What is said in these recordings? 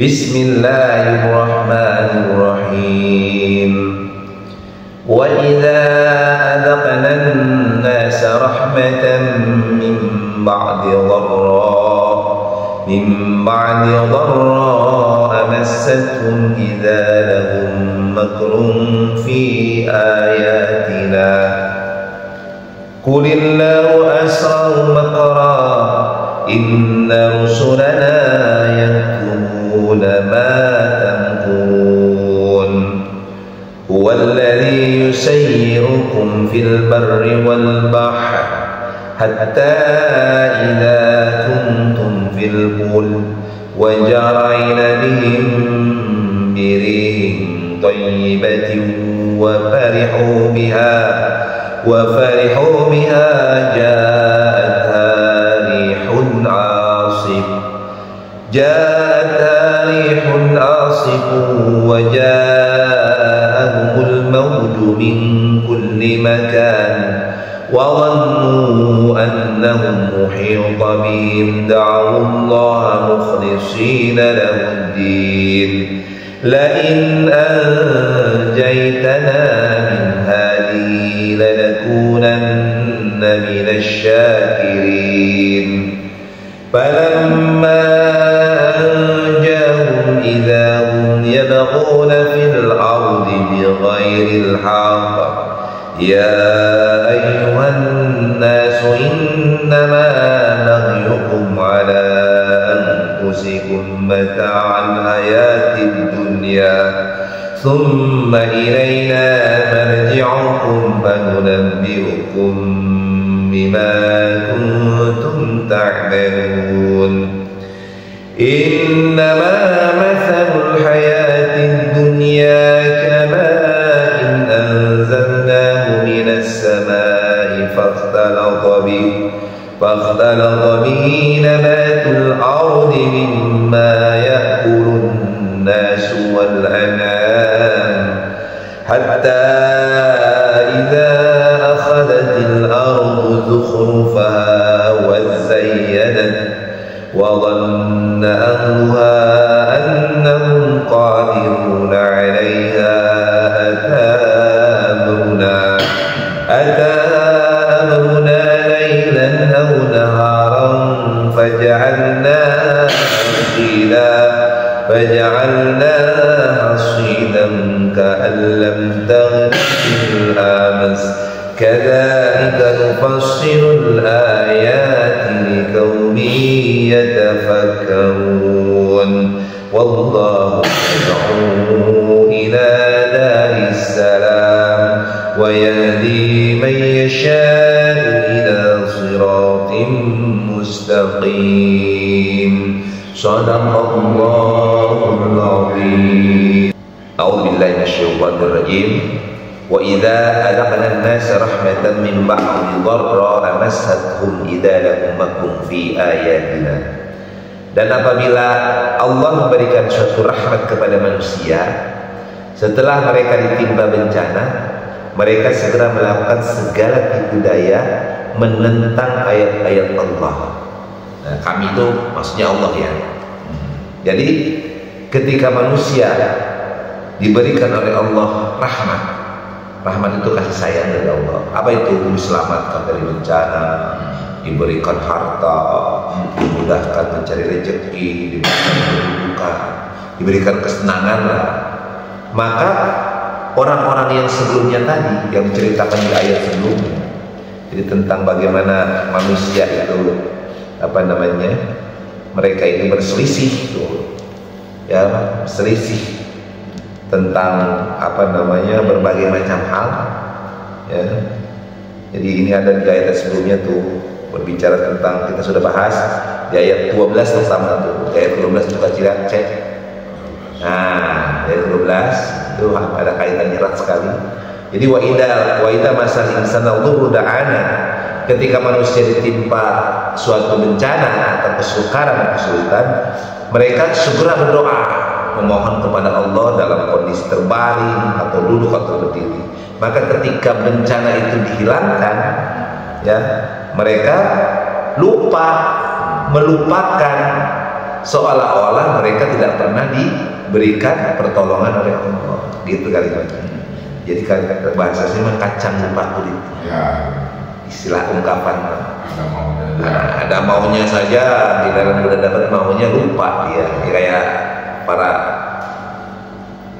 Bismillahirrahmanirrahim. Wa idza adaqna an-nasa rahmatan min ba'di dharra massathum idza lahum makrun fi ayatina qulillahu asra'u maqra inna rusulana yaktubuna ma tamkurun huwa alladhi yusayyirukum fil barri wal bahri hatta idza kuntum fil fulki wajarayna bihim birihin tayyibatin wa farihu biha جاءتها ريح عاصف وجاءهم الموج من كل مكان وظنوا أنهم محيط بهم دعوا الله مخلصين له الدين لئن أنجيتنا من هذه لنكونن من الشاكرين فلما أنجاهم إذا هم يبغون في الأرض بغير الحق يا أيها الناس إنما بغيكم على أنفسكم متاع الحياة الدنيا ثم إلينا مرجعكم فننبئكم بما كنتم تعملون إنما مثل الحياة الدنيا كماء أنزلناه من السماء فاختلط به نبات الأرض مما يأكل الناس والأنعام حتى إذا أخذت الأرض زخرفها وزينت وظن أهلها أنهم قادرون عليها أتى أمرنا ليلا أو نهارا فجعلناها حصيدا كأن لم تغن بالأمس كذلك نفصل الآيات لقوم يتفكرون والله يدعو إلى دار السلام ويهدي من يشاء إلى صراط مستقيم صدق الله العظيم. أعوذ بالله من الشيطان الرجيم. وَإِذَا أَذَقْنَا النَّاسَ رَحْمَةً مِّن بَعْدِ ضَرَّاءَ مَسَّتْهُمْ إِذَا لَهُم مَّكْرٌ فِي آيَاتِنَا. Dan apabila Allah memberikan suatu rahmat kepada manusia, setelah mereka ditimpa bencana, mereka segera melakukan segala tipu daya menentang ayat-ayat Allah. Nah, kami itu maksudnya Allah ya. Jadi ketika manusia diberikan oleh Allah rahmat itu kasih sayang dari Allah. Apa itu? Diselamatkan dari bencana, diberikan harta, dimudahkan mencari rezeki, diberikan kedudukan, diberikan kesenangan lah. Maka orang-orang yang sebelumnya tadi yang diceritakan di ayat sebelumnya, jadi tentang bagaimana manusia itu mereka itu berselisih ya, selisih tentang berbagai macam hal ya. Jadi ini ada di ayat sebelumnya tuh berbicara tentang, kita sudah bahas di ayat 12 pertama tuh, ayat 12 juga cek. Nah, ayat 12 itu ada kaitannya erat sekali. Jadi wa idza masal insana dhurru da'ana, ketika manusia ditimpa suatu bencana atau kesukaran, kesulitan, mereka segera berdoa memohon kepada Allah dalam kondisi terbaring atau duduk atau berdiri. Maka ketika bencana itu dihilangkan ya, mereka melupakan seolah-olah mereka tidak pernah diberikan pertolongan oleh Allah. Gitu kalimatnya. Jadi kalimat bahasa sini kacang lupa kulit. Ya. Istilah ungkapan. Ada Ada maunya saja, di dalam udah dapat maunya lupa dia. Kayak para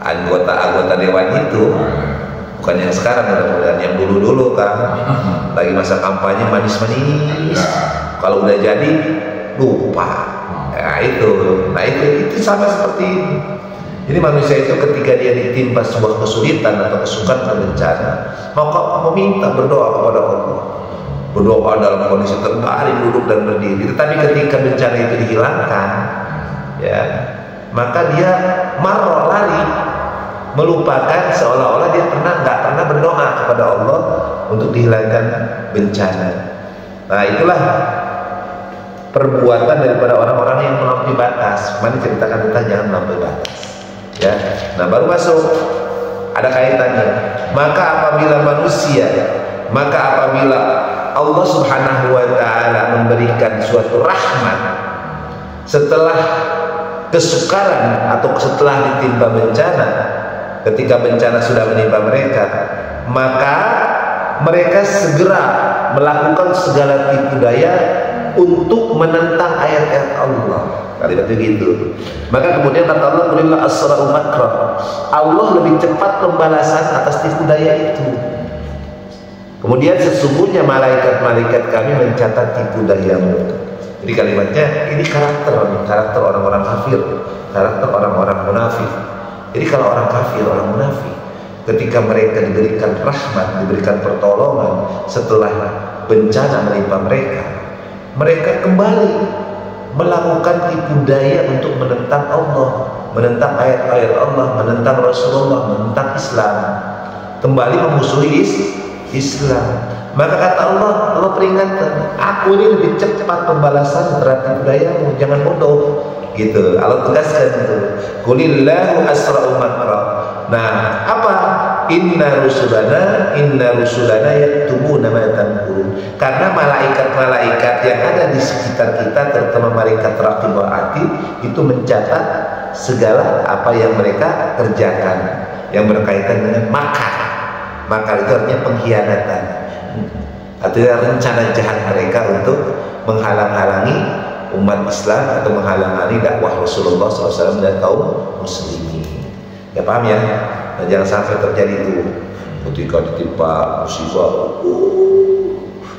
anggota dewan itu, bukan yang sekarang, mudah-mudahan yang dulu kan, lagi masa kampanye manis-manis. Kalau udah jadi lupa. Nah itu sama seperti ini. Jadi manusia itu ketika dia ditimpa sebuah kesulitan atau kesukaan atau bencana, maka meminta berdoa kepada Allah. Berdoa dalam kondisi terbaring, duduk dan berdiri. Tetapi ketika bencana itu dihilangkan, ya, maka dia marah, lari, melupakan seolah-olah dia nggak pernah berdoa kepada Allah untuk dihilangkan bencana. Nah itulah perbuatan daripada orang-orang yang melampaui batas. Mari ceritakan tentang jangan melampaui batas. Ya, nah baru masuk ada kaitannya. Maka apabila Allah Subhanahu wa Ta'ala memberikan suatu rahmat setelah kesukaran atau setelah ditimpa bencana, ketika bencana sudah menimpa mereka, maka mereka segera melakukan segala tipu daya untuk menentang ayat-ayat Allah. Kalimat begitu. Maka kemudian kata Allah, "Qulillah as-sara'u makra." Allah lebih cepat pembalasan atas tipu daya itu. Kemudian sesungguhnya malaikat-malaikat kami mencatat tipu dayamu. Jadi kalimatnya ini karakter orang-orang kafir, karakter orang-orang munafik. Jadi kalau orang kafir, orang munafik, ketika mereka diberikan rahmat, diberikan pertolongan setelah bencana menimpa mereka, mereka kembali melakukan tipu daya untuk menentang Allah, menentang ayat-ayat Allah, menentang Rasulullah, menentang Islam, kembali memusuhi Islam. Maka kata Allah peringatkan, aku ini lebih cepat pembalasan terhadap tipu dayamu, jangan bodoh. Gitu, Allah tegaskan itu. Qulillahu asra'u makra. Nah, apa? Inna rusulana yaktubuna ma tamkurun. Karena malaikat-malaikat yang ada di sekitar kita, terutama malaikat raqib wa atid, itu mencatat segala apa yang mereka kerjakan yang berkaitan dengan makar. Makar itu artinya pengkhianatan. Artinya rencana jahat mereka untuk menghalang-halangi umat Islam atau menghalang-halangi dakwah Rasulullah SAW dan kaum muslimin. Ya paham ya? Nah, jangan sampai terjadi itu ketika ditimpa musibah,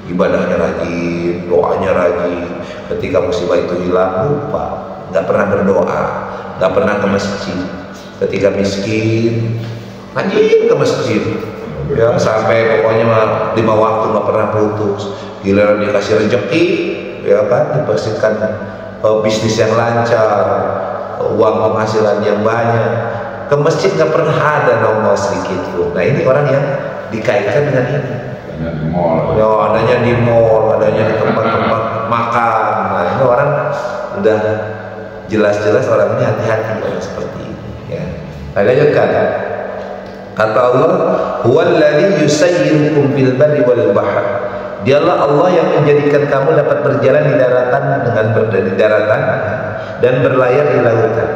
ibadahnya rajin, doanya rajin. Ketika musibah itu hilang, lupa, nggak pernah berdoa, nggak pernah ke masjid. Ketika miskin, rajin ke masjid. Ya sampai pokoknya 5 waktu nggak pernah putus. Giliran dikasih rezeki, ya kan, dipastikan bisnis yang lancar, uang penghasilan yang banyak, ke masjid nggak pernah ada nongol sedikit pun. Nah ini orang yang dikaitkan dengan ini. Ya adanya di mall, adanya di tempat-tempat makan. Nah ini orang udah jelas-jelas orang ini hati-hati orang seperti ini. Ya. Nah, lanjutkan. Kata Allah, "Huwallazi yusayyirukum fil barri wal bahr." Dialah Allah yang menjadikan kamu dapat berjalan di daratan dan berlayar di lautan.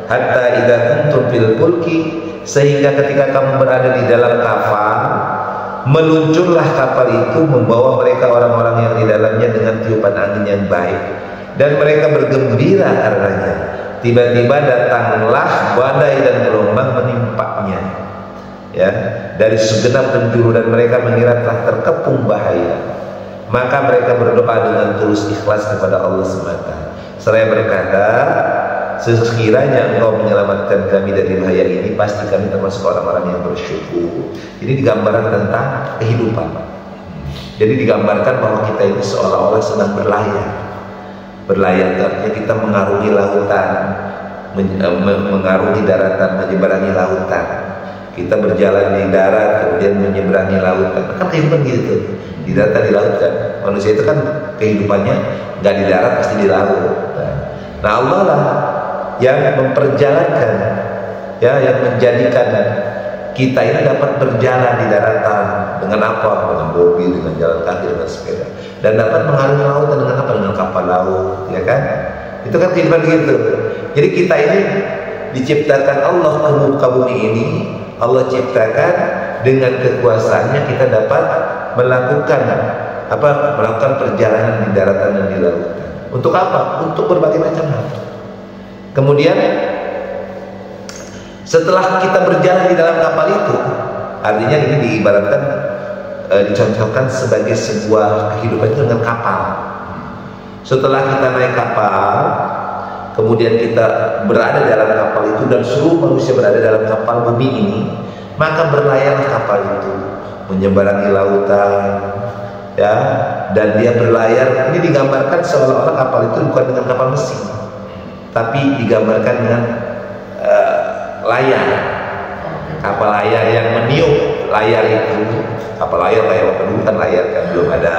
Hatta idza kuntum fil fulki, sehingga ketika kamu berada di dalam kapal, meluncurlah kapal itu membawa mereka orang-orang yang di dalamnya dengan tiupan angin yang baik, dan mereka bergembira karenanya. Tiba-tiba datanglah badai dan gelombang menimpanya, ya, dari segenap penjuru, dan mereka mengira telah terkepung bahaya. Maka mereka berdoa dengan tulus ikhlas kepada Allah semata. Seraya berkata, sekiranya Engkau menyelamatkan kami dari bahaya ini, pasti kami termasuk orang-orang yang bersyukur. Jadi digambarkan tentang kehidupan. Jadi digambarkan bahwa kita ini seolah-olah sedang berlayar. Berlayar artinya kita mengarungi lautan, mengarungi daratan, menyeberangi lautan. Kita berjalan di darat, kemudian menyeberangi lautan. Kan kehidupan gitu, di darat dan di laut kan. Manusia itu kan kehidupannya nggak di darat, pasti di laut. Nah Allah lah yang memperjalankan, ya, yang menjadikan kita ini dapat berjalan di daratan dengan apa? Dengan mobil, dengan jalan kaki, dengan sepeda, dan dapat mengarungi lautan dengan apa? Dengan kapal laut, ya kan? Itu kan kehidupan gitu. Jadi kita ini diciptakan Allah ke muka bumi ini, Allah ciptakan dengan kekuasaannya kita dapat melakukan perjalanan di daratan dan di lautan. Untuk apa? Untuk berbagai macam hal. Kemudian setelah kita berjalan di dalam kapal itu, artinya ini diibaratkan dicontohkan sebagai sebuah kehidupan itu dengan kapal. Setelah kita naik kapal, kemudian kita berada dalam kapal itu dan seluruh manusia berada dalam kapal bumi ini, maka berlayarlah kapal itu menyeberangi lautan, ya, dan dia berlayar. Ini digambarkan seolah-olah kapal itu bukan dengan kapal mesin, tapi digambarkan dengan layar, kapal layar yang meniup layar itu. Kapal layar kayak dulu kan layar kan, belum ada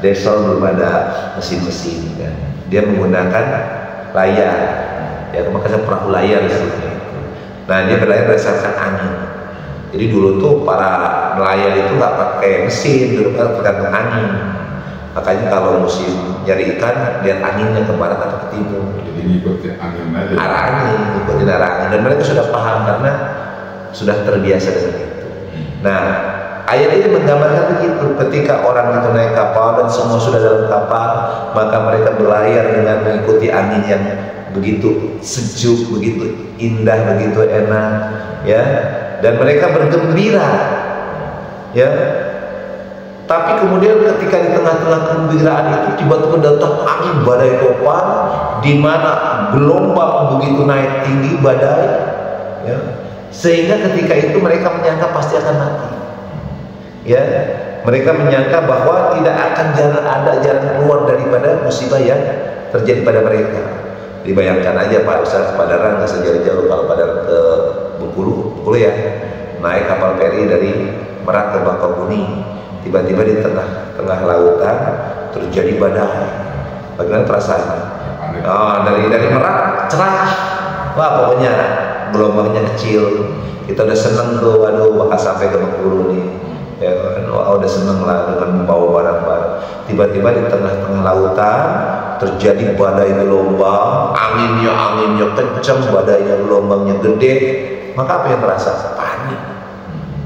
diesel, belum ada mesin-mesin kan. Dia menggunakan layar, ya makanya perahu layar disebutnya. Nah dia berlayar berdasarkan angin. Jadi dulu tuh para nelayan itu nggak pakai mesin, dulu kan tergantung angin. Makanya kalau musim nyari ikan, lihat anginnya ke barat atau ke timur. Jadi ngikutin angin aja. Arah angin, ngikutin arah angin. Dan mereka sudah paham karena sudah terbiasa dengan itu. Nah, ayat ini menggambarkan begitu. Ketika orang itu naik kapal dan semua sudah dalam kapal, maka mereka berlayar dengan mengikuti angin yang begitu sejuk, begitu indah, begitu enak, ya. Dan mereka bergembira, ya. Tapi kemudian ketika di tengah-tengah kegembiraan itu tiba-tiba datang angin badai topan, di mana gelombang begitu naik tinggi badai, ya. Sehingga ketika itu mereka menyangka pasti akan mati, ya. Mereka menyangka bahwa tidak akan ada jalan keluar daripada musibah yang terjadi pada mereka. Dibayangkan aja Pak Ustaz, Padaran nggak sejauh-jauh kalau Padaran ke Bengkulu ya, naik kapal feri dari Merak ke Bakahuni, tiba-tiba di tengah lautan terjadi badai. Bagaimana perasaannya? Dari Merak cerah, wah pokoknya gelombangnya kecil, kita udah seneng tuh, waduh bakal sampai ke Bengkulu nih, ya kan, udah seneng lah dengan membawa barang-barang. Tiba-tiba di tengah-tengah lautan terjadi badai gelombang, anginnya kencang, badainya gelombangnya gede, maka apa yang terasa? Panik.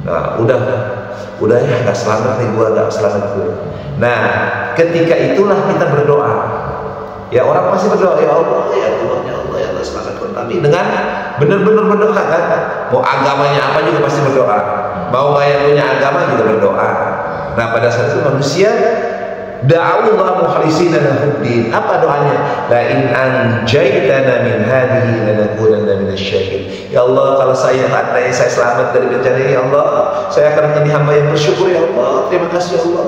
Nah udah ya nggak selamat nih gua, nggak selamat gua. Nah ketika itulah kita berdoa, ya orang pasti berdoa, ya Allah ya Tuhan, ya Allah ya Allah selamatkan. Tapi dengan benar-benar berdoa kan, mau agamanya apa juga pasti berdoa, mau nggak yang punya agama juga berdoa. Nah pada saat itu manusia da'allahu mukhlisina lahuddin. Apa doanya? La in anjaytana min hadhihi lanakunanna minasyakirin. Ya Allah, kalau saya selamat dari bencana ini, ya Allah, saya akan menjadi hamba yang bersyukur, ya Allah. Terima kasih ya Allah.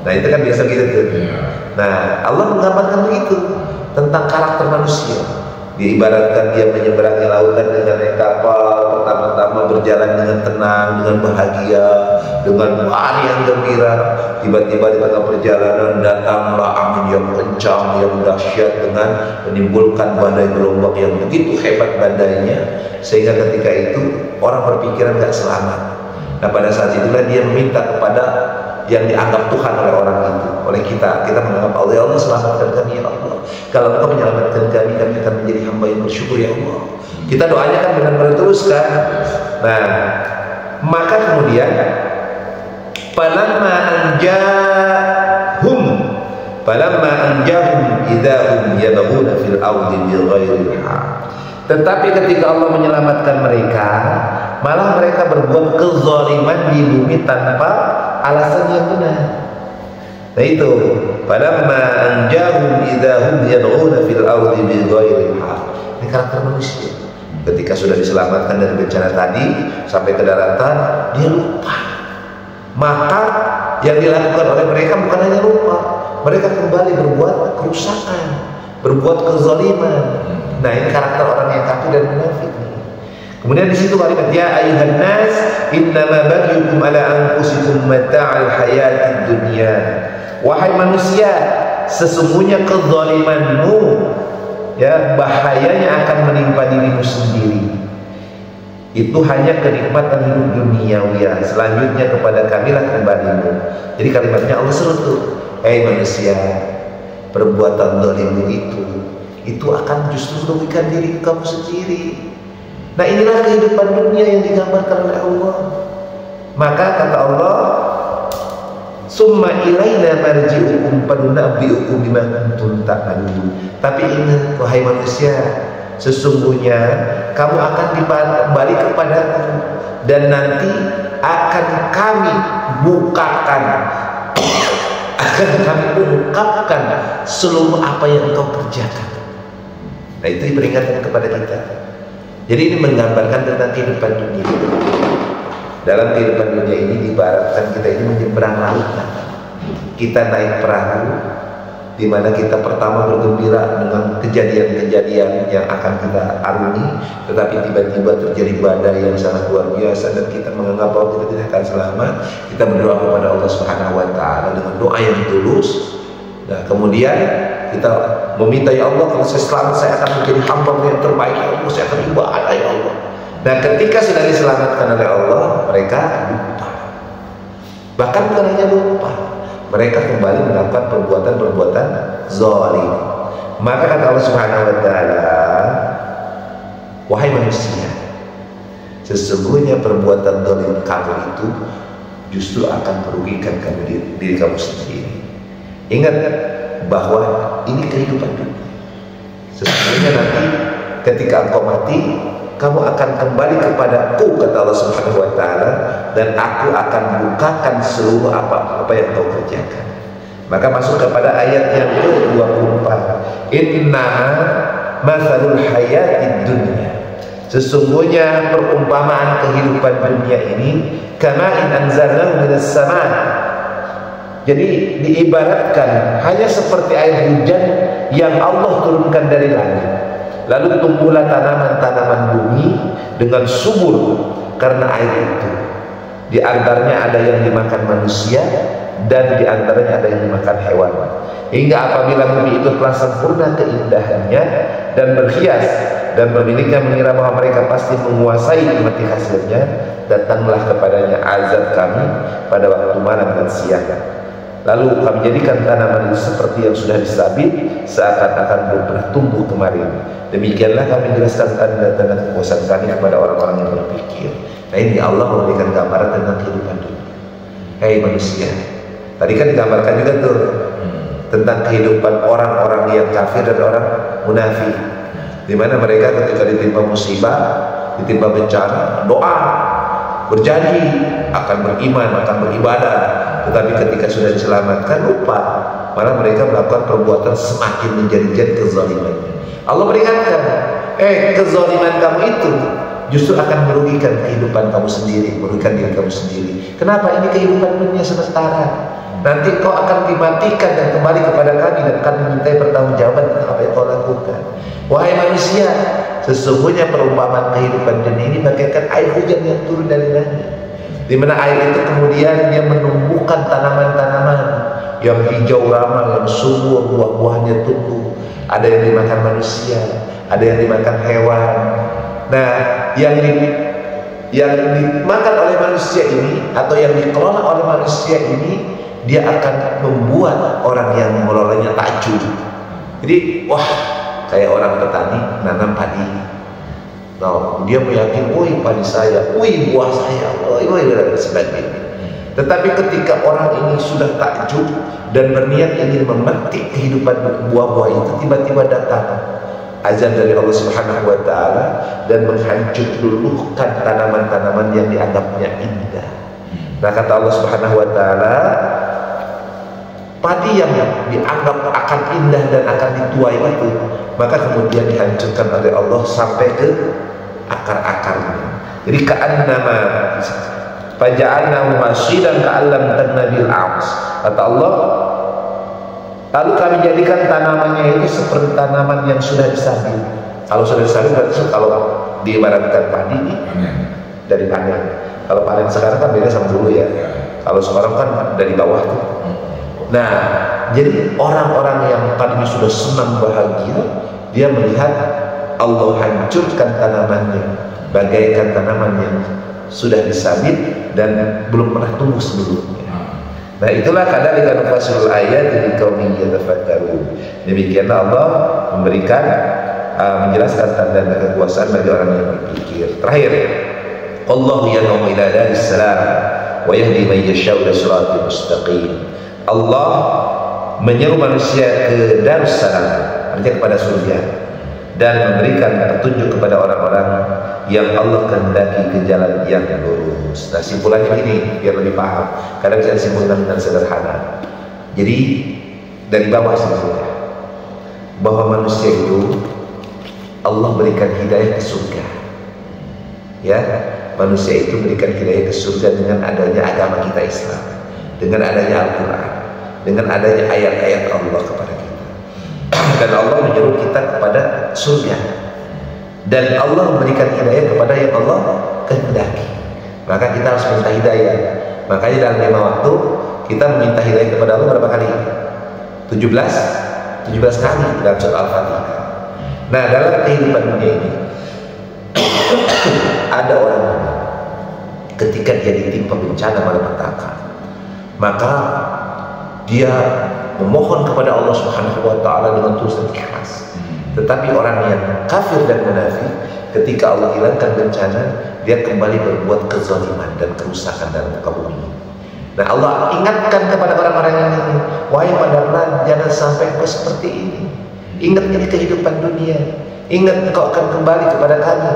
Nah itu kan biasa gitu tuh. Nah Allah menggambarkan begitu tentang karakter manusia. Diibaratkan dia menyeberangi lautan dengan naik kapal, pertama-tama berjalan dengan tenang, dengan bahagia, dengan lari yang gembira. Tiba-tiba di tengah perjalanan datanglah angin yang kencang, yang dahsyat, dengan menimbulkan badai gelombang yang begitu hebat badainya, sehingga ketika itu orang berpikiran gak selamat. Nah pada saat itulah dia meminta kepada yang dianggap Tuhan oleh orang itu, oleh kita menganggap Allah, ya Allah selamatkan kami ya Allah. Kalau Engkau menyelamatkan kami akan menjadi hamba yang bersyukur ya Allah. Kita doanya kan benar-benar terus kan. Nah maka kemudian falamma anjahum idahum yabghuna fil ardi bighairi haq. Tetapi ketika Allah menyelamatkan mereka, malah mereka berbuat kezaliman di bumi tanpa alasan yang benar. Nah itu falamma anjahum idahum yabghuna fil ardi bighairi haq. Ini karakter manusia. Ketika sudah diselamatkan dari bencana tadi sampai ke daratan, dia lupa. Maka yang dilakukan oleh mereka bukan hanya lupa, mereka kembali berbuat kerusakan, berbuat kezaliman. Nah ini karakter orang yang kafir dan munafik. Kemudian di situ kalimat ya ayuhan nas innama baghyukum ala anfusikum mata'al hayatid dunya. Wahai manusia, sesungguhnya kezalimanmu, ya, bahayanya akan menimpa dirimu sendiri. Itu hanya kenikmatan hidup duniawi. Selanjutnya kepada kamilah kembalimu. Jadi kalimatnya Allah seru tuh, hei manusia, perbuatan zalimmu itu itu akan justru merugikan diri kamu sendiri. Nah, inilah kehidupan dunia yang digambarkan oleh Allah. Maka kata Allah, summa ilaina marji'ukum fanunabbi'ukum bima kuntum ta'malun. Tapi ingat wahai manusia, sesungguhnya kamu akan kembali kepadaku dan nanti akan kami bukakan, akan kami ungkapkan seluruh apa yang kau kerjakan. Nah, itu diperingatkan kepada kita. Jadi ini menggambarkan tentang kehidupan dunia. Dalam kehidupan dunia ini diibaratkan kita ini menyeberang lautan. Kita naik perahu, di mana kita pertama bergembira dengan kejadian-kejadian yang akan kita arungi, tetapi tiba-tiba terjadi badai yang sangat luar biasa dan kita menganggap bahwa kita tidak akan selamat. Kita berdoa kepada Allah Subhanahu wa taala dengan doa yang tulus. Nah, kemudian kita meminta, ya Allah, kalau saya selamat saya akan menjadi hamba yang terbaik, ya Allah, saya akan ibadah, ya Allah. Nah, ketika sudah diselamatkan oleh Allah, mereka lupa. Bahkan bukan hanya lupa, mereka kembali melakukan perbuatan-perbuatan zalim. Maka kata Allah Subhanahu wa taala, wahai manusia, sesungguhnya perbuatan zalim kamu itu justru akan merugikan kamu, diri kamu sendiri. Ingat bahwa ini kehidupan dunia. Sesungguhnya nanti ketika engkau mati, kamu akan kembali kepadaku, kata Allah Subhanahu wa taala, dan aku akan bukakan seluruh apa yang kau kerjakan. Maka masuk kepada ayat yang ke-24. Inna matsalul hayatid dunya. Sesungguhnya perumpamaan kehidupan dunia ini kama in anzalnahu minas sama'. Jadi diibaratkan hanya seperti air hujan yang Allah turunkan dari langit. Lalu tumbuhlah tanaman-tanaman bumi dengan subur karena air itu. Di antaranya ada yang dimakan manusia dan di antaranya ada yang dimakan hewan. Hingga apabila bumi itu telah sempurna keindahannya dan berhias dan pemiliknya mengira bahwa mereka pasti menguasai nikmati hasilnya, datanglah kepadanya azab kami pada waktu malam dan siang. Lalu kami jadikan tanaman itu seperti yang sudah disabit, seakan-akan belum pernah tumbuh kemarin. Demikianlah kami jelaskan tanda-tanda kekuasaan kami kepada orang-orang yang berpikir. Nah, ini Allah memberikan gambaran tentang kehidupan dunia. Hei manusia, tadi kan digambarkan juga tuh tentang kehidupan orang-orang yang kafir dan orang munafik, di mana mereka ketika ditimpa musibah, ditimpa bencana, doa, berjanji akan beriman, akan beribadah, tetapi ketika sudah diselamatkan lupa, malah mereka melakukan perbuatan semakin menjadi-jadi kezaliman. Allah beringatkan, kezaliman kamu itu justru akan merugikan kehidupan kamu sendiri, merugikan diri kamu sendiri. Kenapa? Ini kehidupan dunia sementara. Nanti kau akan dimatikan dan kembali kepada kami dan akan dimintai pertanggungjawaban tentang apa yang kau lakukan. Wahai manusia, sesungguhnya perumpamaan kehidupan dunia ini bagaikan air hujan yang turun dari langit, di mana air itu kemudian dia menumbuhkan tanaman-tanaman yang hijau ramah, yang subur, buah-buahnya tumbuh. Ada yang dimakan manusia, ada yang dimakan hewan. Nah, yang dimakan oleh manusia ini atau yang dikelola oleh manusia ini, dia akan membuat orang yang mengelolanya takjub. Jadi, wah, kayak orang petani nanam padi. Nah, dia meyakini, woi padi saya, woi buah saya, woi dan sebagainya. Tetapi ketika orang ini sudah takjub dan berniat ingin memetik kehidupan buah-buah itu, tiba-tiba datang azab dari Allah Subhanahu wa taala dan menghancur luluhkan tanaman-tanaman yang dianggapnya indah. Nah, kata Allah Subhanahu wa taala, padi yang dianggap akan indah dan akan dituai itu, maka kemudian dihancurkan oleh Allah sampai ke akar-akarnya. Jadi ka'annama faja'alnahu hasidan ka'allam tannabil ams. Kata Allah, lalu kami jadikan tanamannya itu seperti tanaman yang sudah disabit. Kalau sudah disabit berarti kalau diibaratkan padi ini dari panen. Kalau panen sekarang kan beda sama dulu ya. Kalau sekarang kan dari bawah tuh. Nah, jadi orang-orang yang tadinya sudah senang bahagia, dia melihat Allah hancurkan tanamannya bagaikan tanaman yang sudah disabit dan belum pernah tumbuh sebelumnya. Nah itulah kadzalika nufasilul ayati liqaumin yatafakkarun. Demikianlah Allah memberikan menjelaskan tanda kekuasaan bagi orang yang berpikir. Terakhir, Allahu yad'u ila daris salam wa yahdi man yasha'u ila siratal mustaqim. Allah menyeru manusia ke Darussalam, artinya kepada surga, dan memberikan petunjuk kepada orang-orang yang Allah kehendaki ke jalan yang lurus. Nah simpulannya ini biar lebih paham, kadang bisa disimpulkan dengan sederhana. Jadi dari bawah sebetulnya bahwa manusia itu Allah berikan hidayah ke surga. Ya, manusia itu berikan hidayah ke surga dengan adanya agama kita Islam, dengan adanya Al-Quran, dengan adanya ayat-ayat Allah kepada kita. Dan Allah menyuruh kita kepada surga. Dan Allah memberikan hidayah kepada yang Allah kehendaki. Maka kita harus minta hidayah. Makanya dalam 5 waktu kita meminta hidayah kepada Allah berapa kali? 17 kali dalam surat Al-Fatihah. Nah dalam kehidupan dunia ini ada orang ketika dia ditimpa bencana malapetaka, maka dia memohon kepada Allah Subhanahu wa taala dengan tulus dan ikhlas. Tetapi orang yang kafir dan munafik, ketika Allah hilangkan bencana, dia kembali berbuat kezaliman dan kerusakan dalam muka bumi. Nah Allah ingatkan kepada orang-orang ini, wahai pendengar, jangan sampai engkau seperti ini. Ingat ini kehidupan dunia, ingat engkau akan kembali kepada kami.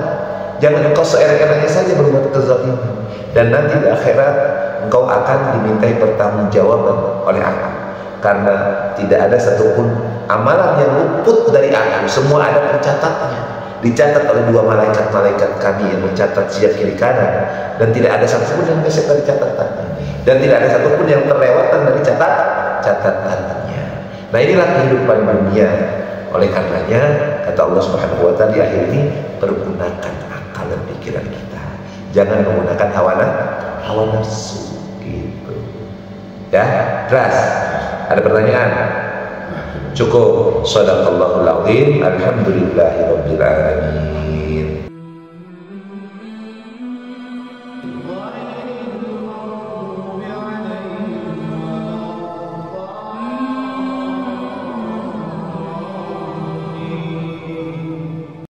Jangan engkau seenak-enaknya saja berbuat kezaliman, dan nanti di akhirat engkau akan dimintai pertanggungjawaban oleh aku. Karena tidak ada satupun amalan yang luput dari aku, semua ada pencatatnya, dicatat oleh 2 malaikat-malaikat kami yang mencatat siap kiri kanan, dan tidak ada satupun yang meleset dari catatannya, dan tidak ada satupun yang terlewatan dari catatannya. Nah inilah kehidupan dunia. Oleh karenanya kata Allah Subhanahu wa taala di akhir ini, pergunakan akal dan pikiran kita, jangan menggunakan hawa nafsu gitu. Ya, jelas. Ada pertanyaan? Cukup. Shadaqallahul azim. Alhamdulillahirabbil alamin.